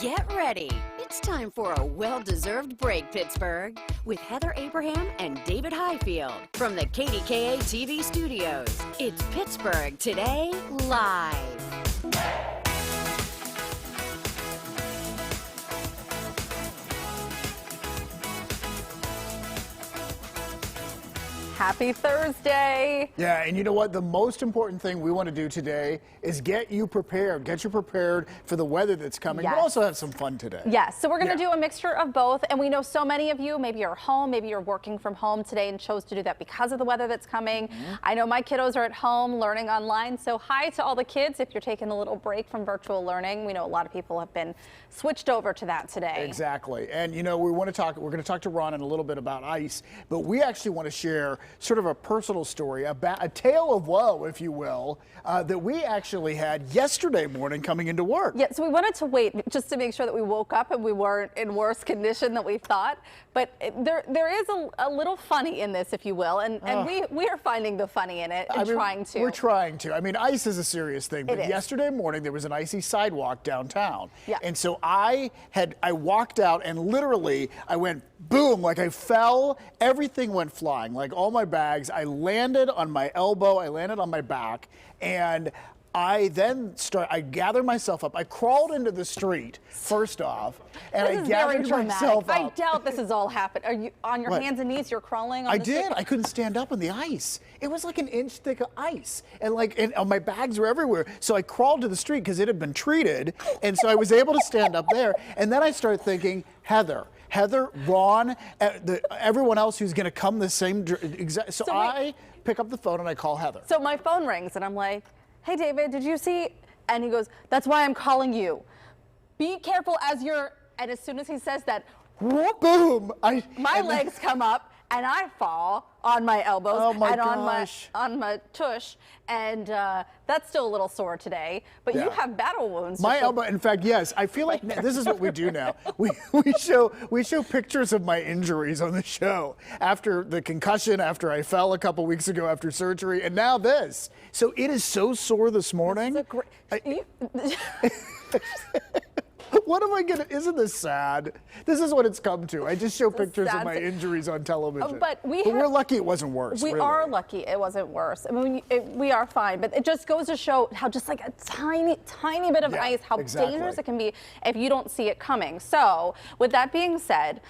Get ready. It's time for a well-deserved break, Pittsburgh, with Heather Abraham and David Highfield from the KDKA TV studios. It's Pittsburgh Today Live. Happy Thursday. Yeah, and you know what? The most important thing we want to do today is get you prepared. Get you prepared for the weather that's coming, but also have some fun today. Yes, so we're going to do a mixture of both, and we know so many of you, maybe you're home, maybe you're working from home today and chose to do that because of the weather that's coming. I know my kiddos are at home learning online, so hi to all the kids if you're taking a little break from virtual learning. We know a lot of people have been switched over to that today. Exactly, and you know, we're going to talk to Ron in a little bit about ice, but we actually want to share sort of a personal story, a tale of woe, if you will, that we actually had yesterday morning coming into work. Yeah, so we wanted to wait just to make sure that we woke up and we weren't in worse condition than we thought. But there is a little funny in this, if you will, and we are finding the funny in it and trying to. We're trying to. I mean, ice is a serious thing, but yesterday morning there was an icy sidewalk downtown. Yeah. And so I walked out and literally I went boom, like I fell, everything went flying, like all my bags. I landed on my elbow, I landed on my back, and I gathered myself up. I crawled into the street, first off, and I gathered myself up. I doubt this has all happened. Are you on your hands and knees? You're crawling on the street? I did. I couldn't stand up on the ice. It was like an inch thick of ice. And my bags were everywhere. So I crawled to the street because it had been treated. And so I was able to stand up there. And then I started thinking, Heather, Ron, everyone else who's going to come the same exact. So I pick up the phone and I call Heather. So my phone rings and I'm like, hey, David, did you see? And he goes, that's why I'm calling you. Be careful as you're, and as soon as he says that, whoop, boom, my legs come up and I fall on my elbows and on my tush, and that's still a little sore today. But you have battle wounds. My elbow, in fact, yes. I feel like this is what we do now. We show pictures of my injuries on the show. After the concussion, after I fell a couple weeks ago after surgery, and now this. So it is so sore this morning. What am I gonna? Isn't this sad? This is what it's come to. I just show pictures of my injuries on television. But we're lucky it wasn't worse. We are lucky it wasn't worse. I mean, we are fine. But it just goes to show how just like a tiny bit of ice, how dangerous it can be if you don't see it coming. So with that being said,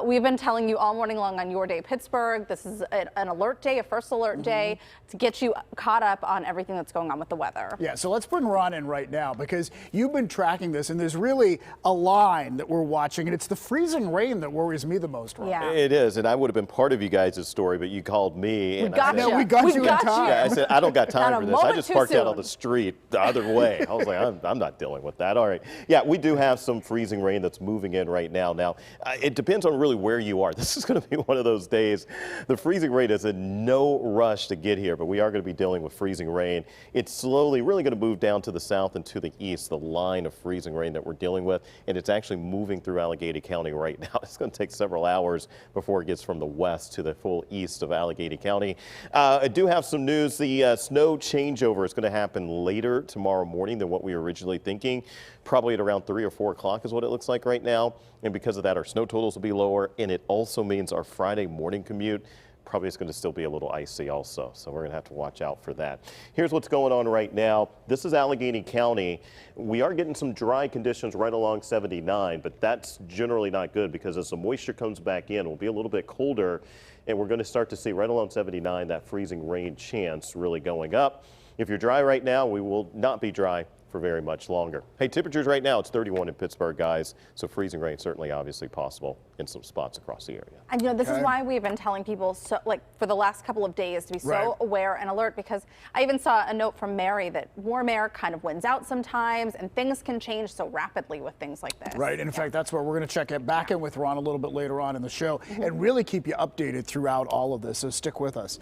we've been telling you all morning long on Your Day Pittsburgh. This is an alert day, a first alert day, to get you caught up on everything that's going on with the weather. Yeah. So let's bring Ron in right now because you've been tracking this, and there's really a line that we're watching, and it's the freezing rain that worries me the most, Ron. Yeah. It is, and I would have been part of you guys' story, but you called me. We got you in time. Yeah, I said, I don't got time for this. I just parked out on the street the other way. I was like, I'm not dealing with that. All right. Yeah, we do have some freezing rain that's moving in right now. Now, it depends on really where you are. This is going to be one of those days. The freezing rain is in no rush to get here, but we are going to be dealing with freezing rain. It's slowly really going to move down to the south and to the east, the line of freezing rain that we're dealing with, and it's actually moving through Allegheny County right now. It's going to take several hours before it gets from the west to the full east of Allegheny County. I do have some news. The snow changeover is going to happen later tomorrow morning than what we were originally thinking. Probably at around 3 or 4 o'clock is what it looks like right now. And because of that, our snow totals will be lower, and it also means our Friday morning commute probably is going to still be a little icy also. So we're going to have to watch out for that. Here's what's going on right now. This is Allegheny County. We are getting some dry conditions right along 79, but that's generally not good because as the moisture comes back in, it will be a little bit colder, and we're going to start to see right along 79 that freezing rain chance really going up. If you're dry right now, we will not be dry for very much longer. Hey, temperatures right now, it's 31 in Pittsburgh, guys. So freezing rain certainly obviously possible in some spots across the area. And you know, this is why we've been telling people for the last couple of days to be so aware and alert, because I even saw a note from Mary that warm air kind of wins out sometimes and things can change so rapidly with things like this. Right. And in fact, that's where we're going to check back in with Ron a little bit later on in the show and really keep you updated throughout all of this. So stick with us.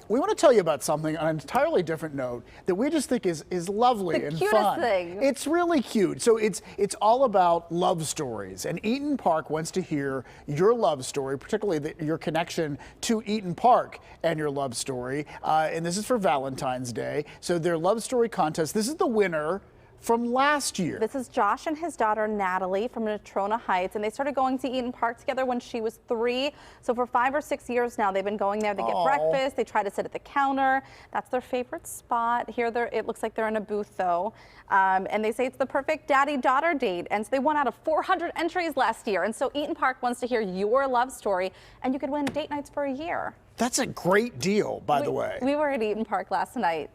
We want to tell you about something on an entirely different note that we just think is lovely and fun. Thing. It's really cute. So it's all about love stories, and Eaton Park wants to hear your love story, particularly your connection to Eaton Park and your love story. And this is for Valentine's Day. So their love story contest. This is the winner from last year. This is Josh and his daughter Natalie from Natrona Heights, and they started going to Eaton Park together when she was 3. So for 5 or 6 years now, they've been going there. They get breakfast. They try to sit at the counter. That's their favorite spot. Here, it looks like they're in a booth though, and they say it's the perfect daddy-daughter date. And so they won out of 400 entries last year. And so Eaton Park wants to hear your love story, and you could win date nights for a year. That's a great deal, by the way. We were at Eaton Park last night.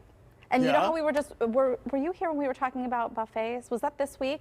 And you know how we were were you here when we were talking about buffets? Was that this week?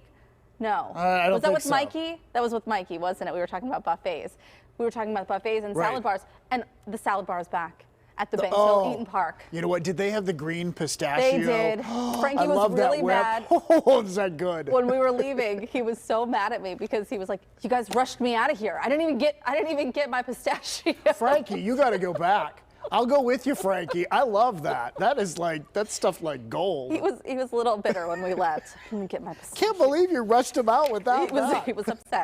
No. I don't was that think with so. Mikey? That was with Mikey, wasn't it? We were talking about buffets. We were talking about buffets and salad bars. And the salad bar is back at the Banksville Eaton Park. You know what? Did they have the green pistachio? They did. Frankie was really mad. Oh, is that good? When we were leaving, he was so mad at me because he was like, "You guys rushed me out of here. I didn't even get my pistachio." Frankie, you got to go back. I'll go with you, Frankie. I love that. That's stuff like gold. He was a little bitter when we left. I didn't get my pistachio. Can't believe you rushed him out without that. He was upset.